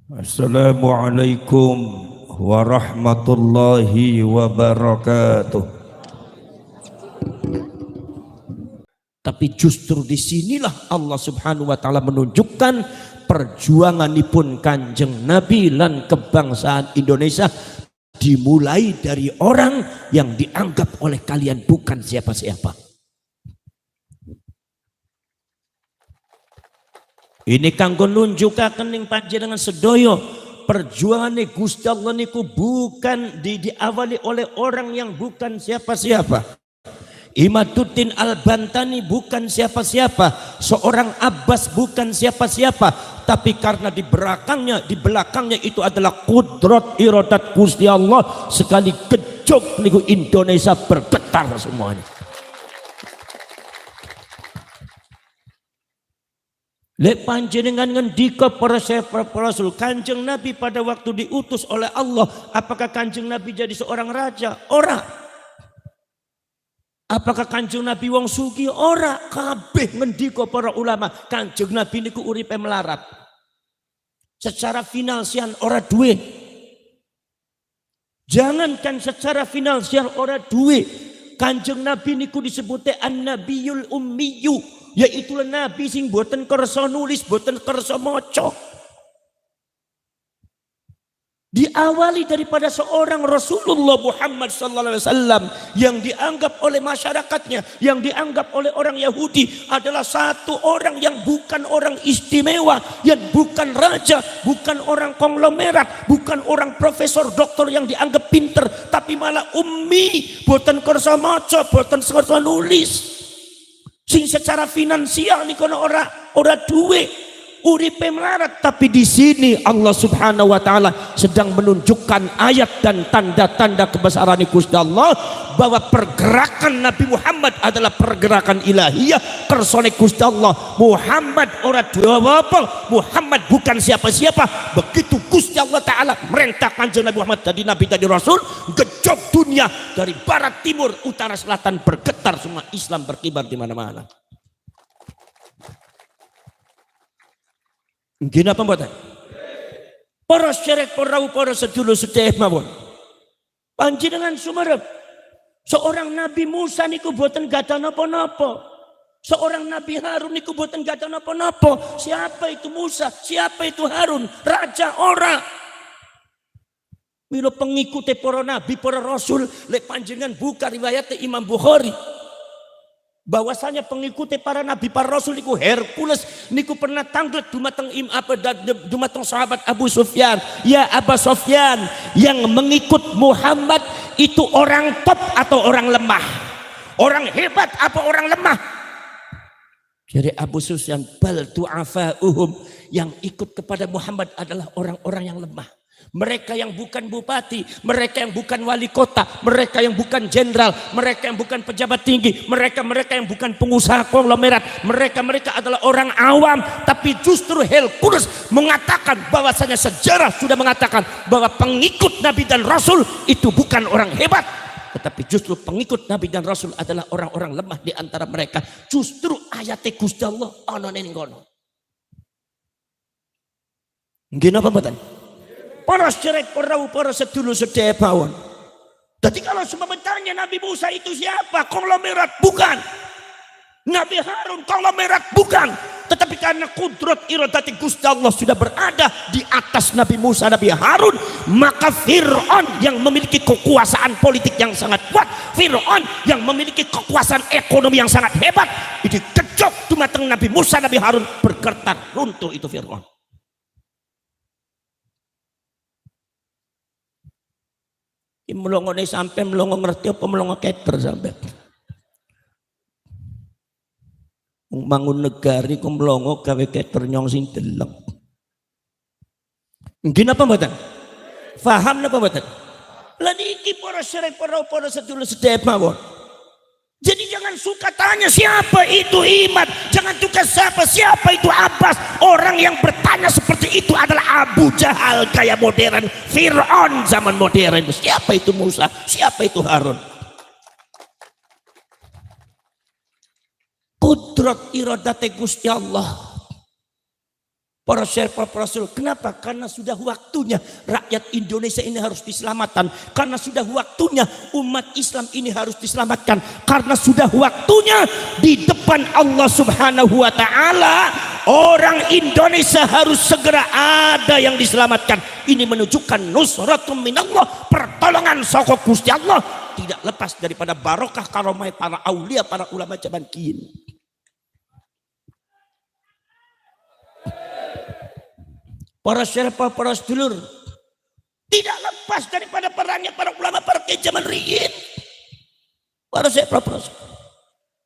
Assalamualaikum warahmatullahi wabarakatuh. Tapi justru disinilah Allah Subhanahu wa Ta'ala menunjukkan perjuanganipun Kanjeng Nabi lan kebangsaan Indonesia dimulai dari orang yang dianggap oleh kalian bukan siapa-siapa. Ini kanggo nunjukaken ning panjenengan sedoyo, perjuangane Gusti Allah niku bukan diawali oleh orang yang bukan siapa-siapa. Imaduddin Al-Bantani bukan siapa-siapa, seorang Abbas bukan siapa-siapa, tapi karena di belakangnya itu adalah kudrat iradat Gusti Allah, sekali gejok niku Indonesia bergetar semuanya. Lek panjenengan ngendika para rasul, Kanjeng Nabi pada waktu diutus oleh Allah, apakah Kanjeng Nabi jadi seorang raja? Ora. Apakah Kanjeng Nabi wong sugih? Ora. Kabeh ngendika para ulama, Kanjeng Nabi niku uripe melarat. Secara finansial ora duwe. Jangankan secara finansial ora duwe, Kanjeng Nabi niku disebutnya an-nabiyul ummiyu, yaitu nabi sing boten kersa nulis, boten kersa maca. Diawali daripada seorang Rasulullah Muhammad sallallahu alaihi wasallam yang dianggap oleh masyarakatnya, yang dianggap oleh orang Yahudi adalah satu orang yang bukan orang istimewa, yang bukan raja, bukan orang konglomerat, bukan orang profesor doktor yang dianggap pinter, tapi malah ummi, boten kersa maca, boten kersa nulis. Sing secara finansial nikono ora duwe, uripe melarat. Tapi di sini Allah Subhanahu wa Ta'ala sedang menunjukkan ayat dan tanda-tanda kebesaran Gusti Allah, bahwa pergerakan Nabi Muhammad adalah pergerakan ilahiyah kersane Gusti Allah. Muhammad ora duwe apa, Muhammad bukan siapa-siapa. Begitu Gusti Allah Ta'ala merintah Kanjeng Nabi Muhammad jadi nabi, jadi rasul, gejok dunia dari barat, timur, utara, selatan bergetar, semua Islam berkibar di mana-mana. Gini apa mboten? Para syarek, para sedulur sedherek mawon. Panjenengan sumerep, seorang Nabi Musa niku boten gadah napa-napa. Seorang Nabi Harun niku boten gadah napa-napa. Siapa itu Musa? Siapa itu Harun? Raja ora. Mila pengikuti para nabi, para rasul, lek panjenengan buka riwayat Imam Bukhari, bahwasanya pengikuti para nabi, para rasul niku Hercules niku pernah tanglet dumateng sahabat Abu Sufyan. Ya Abu Sufyan, yang mengikut Muhammad itu orang top atau orang lemah? Orang hebat apa orang lemah? Jadi Abu Sufyan, bal du'afa'uhum, yang ikut kepada Muhammad adalah orang-orang yang lemah. Mereka yang bukan bupati, mereka yang bukan wali kota, mereka yang bukan jenderal, mereka yang bukan pejabat tinggi, mereka yang bukan pengusaha konglomerat, mereka adalah orang awam. Tapi justru Hercules mengatakan bahwasanya sejarah sudah mengatakan bahwa pengikut Nabi dan Rasul itu bukan orang hebat, tetapi justru pengikut Nabi dan Rasul adalah orang-orang lemah di antara mereka. Justru ayat Gusti Allah ana ning kono. Nggih napa mboten? Para syarek, para sedulur sedherek mawon. Jadi kalau semua bertanya Nabi Musa itu siapa? Konglomerat bukan. Nabi Harun konglomerat bukan. Tetapi karena kudrat iradati Gusti Allah sudah berada di atas Nabi Musa, Nabi Harun, maka Fir'aun yang memiliki kekuasaan politik yang sangat kuat, Fir'aun yang memiliki kekuasaan ekonomi yang sangat hebat, itu kecok dumateng Nabi Musa, Nabi Harun, bergetar runtuh itu Fir'aun. Melongo nih sampai melongo ngerti apa melongo keter sampai. Bangun negari ku melongo gawe keter nyong sing deleng. Nggih napa mboten? Paham napa mboten? Lah niki para syarek, para sedulur sedherek mawon. Jadi jangan suka tanya siapa itu Imad, jangan suka siapa itu Abbas. Orang yang bertanya seperti itu adalah Abu Jahal gaya modern, Fir'aun zaman modern. Siapa itu Musa, siapa itu Harun? Kudrat iradate Gusti Allah. para syekh, para rasul. Kenapa? Karena sudah waktunya rakyat Indonesia ini harus diselamatkan. Karena sudah waktunya umat Islam ini harus diselamatkan. Karena sudah waktunya di depan Allah Subhanahu wa taala orang Indonesia harus segera ada yang diselamatkan. Ini menunjukkan nusratum minallah, pertolongan saka Gusti Allah, tidak lepas daripada barokah karomah para aulia, para ulama zaman kini. Para syekh, para sedulur, tidak lepas daripada perannya para ulama, para kiai zaman riyin. Para syekh, para sedulur.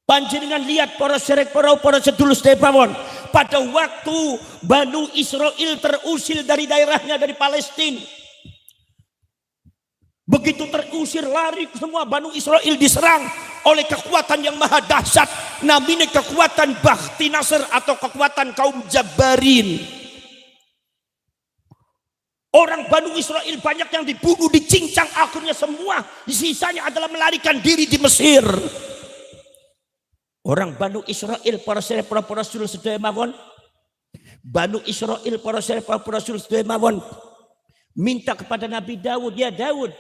Panjenengan lihat para syekh, para sedulur sedaya, pada waktu Banu Israel terusir dari daerahnya, dari Palestina. Begitu terusir, lari semua Banu Israel, diserang oleh kekuatan yang maha dahsyat, namanya kekuatan Bakhti Nasr atau kekuatan kaum Jabarin. Orang Banu Israel banyak yang dibunuh, dicincang, akhirnya semua sisanya adalah melarikan diri di Mesir. Orang Banu Israel, para syekh, para rasul sedaya mawon, Banu Israel, para syekh, para rasul sedaya mawon, minta kepada Nabi Daud, ya Daud,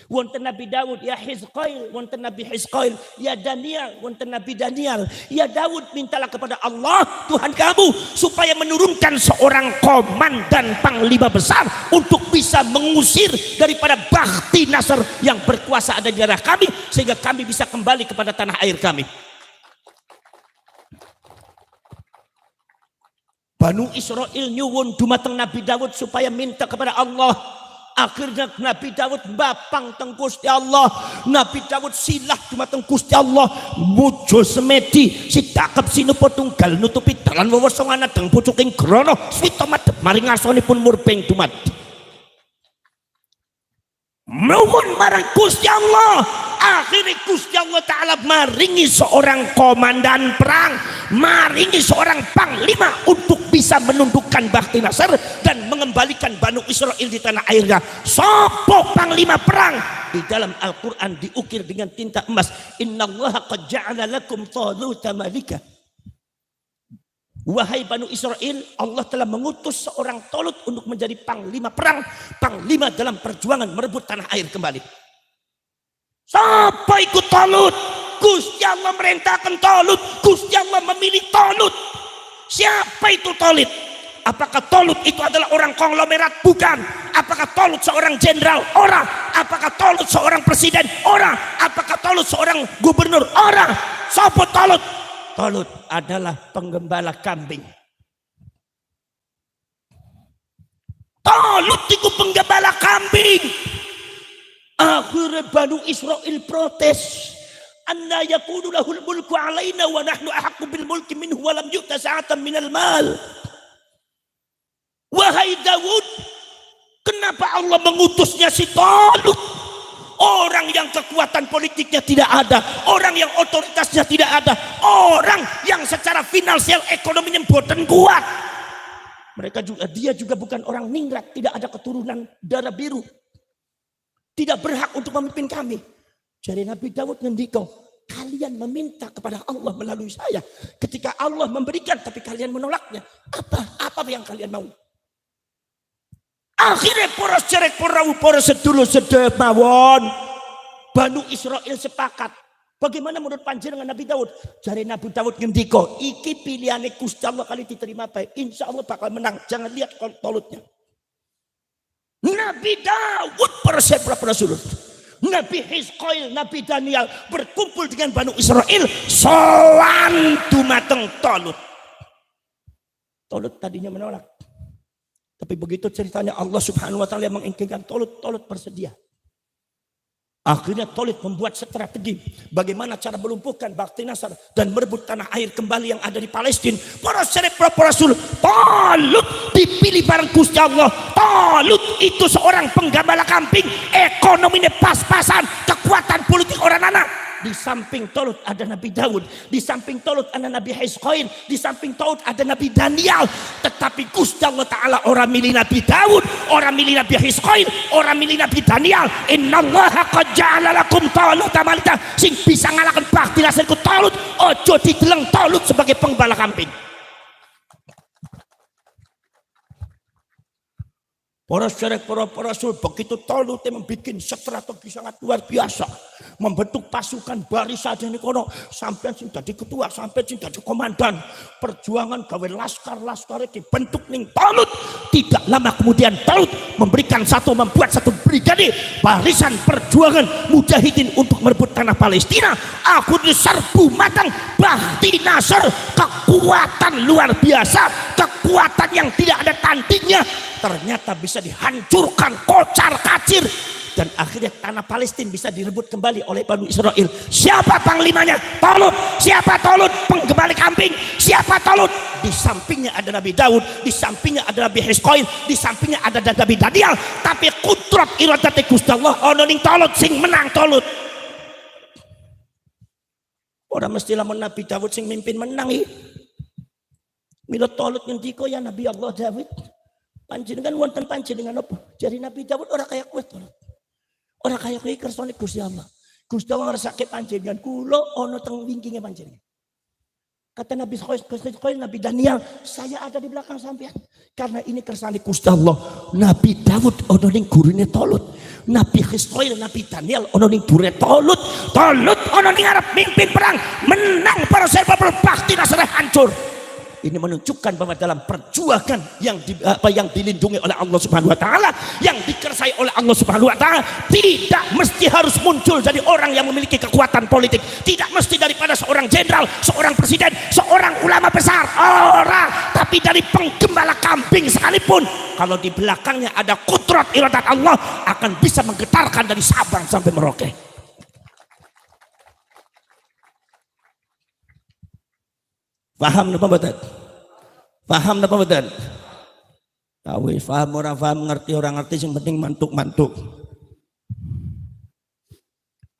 wonten Nabi Daud, ya Hizqail, wonten Nabi Hizqail, ya Daniel, wonten Nabi Daniel, ya Daud, mintalah kepada Allah Tuhan kamu supaya menurunkan seorang komandan panglima besar untuk bisa mengusir daripada Bakhti Nasr yang berkuasa ada di daerah kami, sehingga kami bisa kembali kepada tanah air kami. Banu Israel nyuwun dumateng Nabi Daud supaya minta kepada Allah. Akhirnya Nabi Daud bapang teng Gusti Allah. Nabi Daud silah dumateng Gusti Allah, mujo semedi sitakep sinupa tunggal nutupi dalan wewesongan dhateng pucuking grana swita madhep maring ngarsanipun murbeng dumadi. Nuwun marang Gusti Allah, akhirnya Gusti Allah Ta'ala maringi seorang komandan perang, maringi seorang panglima untuk bisa menundukkan Bakhti Nasr dan mengembalikan Banu Israel di tanah airnya. Sopo panglima perang? Di dalam Al-Quran diukir dengan tinta emas, innallaha qad ja'ala lakum taluta malika. Wahai Banu Israel, Allah telah mengutus seorang Talut untuk menjadi panglima perang, panglima dalam perjuangan merebut tanah air kembali. Siapa ikut Talut? Gusti Allah merintahkan Talut, Gusti Allah memilih Talut. Siapa itu Talut? Apakah Talut itu adalah orang konglomerat? Bukan. Apakah Talut seorang jenderal? Orang. Apakah Talut seorang presiden? Orang. Apakah Talut seorang gubernur? Orang. Siapa Talut? Talut adalah penggembala kambing. Talut itu penggembala kambing. Akhirnya Banu Israel protes. Anna yakunu lahul mulku alaina wa nahnu ahaqqu bil mulki minhu wa lam yu'ta sa'atan minal mal. Wahai Daud, kenapa Allah mengutusnya si Talut? Orang yang kekuatan politiknya tidak ada, orang yang otoritasnya tidak ada, orang yang secara finansial ekonominya boten kuat. Dia juga bukan orang ningrat, tidak ada keturunan darah biru, tidak berhak untuk memimpin kami. Jadi Nabi Daud ngendika, kalian meminta kepada Allah melalui saya. Ketika Allah memberikan tapi kalian menolaknya, apa yang kalian mau? Akhirnya para cerek, para sedulur sedaya mawon, Banu Israel sepakat. Bagaimana menurut panjenengan Nabi Daud? Jare Nabi Daud ngendika, iki pilihane Gusti Allah kali diterima baik, insya Allah bakal menang. Jangan lihat Talutnya. Nabi Daud para sedulur, Nabi Hizqail, Nabi Daniel berkumpul dengan Banu Israel, sowan dumateng Talut. Talut tadinya menolak. Tapi begitu ceritanya Allah Subhanahu wa taala yang menginginkan Talut bersedia. Akhirnya Talut membuat strategi bagaimana cara melumpuhkan Bakhti Nasr dan merebut tanah air kembali yang ada di Palestina. Para syekh, para rasul, Talut dipilih bareng Gusti Allah. Talut itu seorang penggembala kambing, ekonominya pas-pasan, kekuatan politik orang anak. Di samping Talut ada Nabi Daud, di samping Talut ada Nabi Hizqail, di samping Talut ada Nabi Daniel. Tetapi Gusti Allah Ta'ala orang milih Nabi Daud, orang milih Nabi Hizqail, orang milih Nabi Daniel. Innallaha qad ja'ala lakum taluta malika. Sing bisa ngalahkan Bakhti Nasr ku Talut, ojo dideleng Talut sebagai penggembala kambing. Para syarek, para rasul begitu Talut membuat strategi sangat luar biasa. Membentuk pasukan barisan ini kono. Sampai sing dadi ketua, sampai sing dadi komandan. Perjuangan gawe laskar-laskar dibentuk ning Talut. Tidak lama kemudian Talut membuat satu brigade barisan perjuangan mujahidin untuk merebut tanah Palestina. Aku diserbu matang Bahti Nasr, kekuatan luar biasa, kekuatan yang tidak ada tandingnya. Ternyata bisa dihancurkan kocar kacir dan akhirnya tanah Palestina bisa direbut kembali oleh Bani Israel. Siapa panglimanya? Talut. Siapa Talut? Penggembali kambing. Siapa Talut? Di sampingnya ada Nabi Daud, di sampingnya ada Nabi Hiskoil, di sampingnya ada Nabi Daniel. Tapi kudrat iradati Gusti Allah ono ning Talut sing menang Talut. Orang mesti lamun Nabi Daud sing mimpin menang iki. Mila Talut ngendika ya Nabi Allah Daud. Panjenengan wonten panjenengan apa? Jadi Nabi Daud orang kaya kowe to. Orang kaya kowe kersane Gusti Allah. Gusti Allah ngrasake panjenengan kula ana teng wingkinge panjenengan. Kata Nabi Khoil, Nabi Daniel, saya ada di belakang sampean. Karena ini kersane Gusti Allah. Nabi Daud ana ning gurine Talut. Nabi Khiskoil, Nabi Daniel ana ning gurine Talut. Talut ana ning arep mimpin perang, menang para sahabat Bahti Nasr hancur. Ini menunjukkan bahwa dalam perjuangan yang dilindungi oleh Allah Subhanahu wa taala, yang dikersai oleh Allah Subhanahu wa taala, tidak mesti harus muncul dari orang yang memiliki kekuatan politik, tidak mesti daripada seorang jenderal, seorang presiden, seorang ulama besar, orang, tapi dari penggembala kambing sekalipun, kalau di belakangnya ada kudrat iradat Allah, akan bisa menggetarkan dari Sabang sampai Merauke. Paham napa mboten? Paham napa mboten? Tahu, paham orang paham, ngerti orang ngerti, yang penting mantuk-mantuk.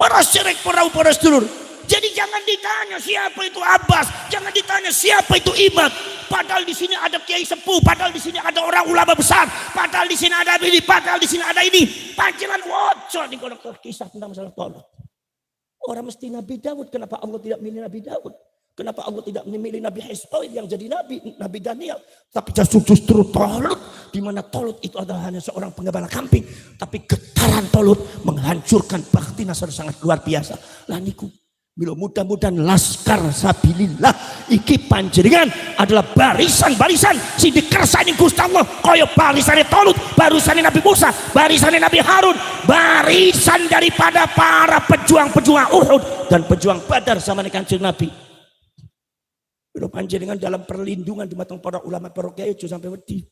Para syirik, para sedulur. Jadi jangan ditanya siapa itu Abbas, jangan ditanya siapa itu Imam. Padahal di sini ada kiai sepuh, padahal di sini ada orang ulama besar, padahal di sini ada ini, padahal di sini ada ini. Panjenengan woco di kono kisah tentang masalah Talut. Orang mesti Nabi Daud, kenapa Allah tidak milih Nabi Daud? Kenapa Allah tidak memilih Nabi Hiskoil yang jadi Nabi Daniel? Tapi justru Talut, di mana Talut itu adalah hanya seorang penggembala kambing. Tapi getaran Talut menghancurkan Bahti Nasr sangat luar biasa. Lah niku, bila mudah-mudahan laskar sabilillah iki panjenengan adalah barisan-barisan sing dikersani Gusti Allah kaya barisane Talut, barisane Nabi Musa, barisane Nabi Harun, barisan daripada para pejuang-pejuang Uhud dan pejuang Badar zaman Kanjeng Nabi. Bila panjenengan dalam perlindungan di matang para ulama, para kiai sampai wedi.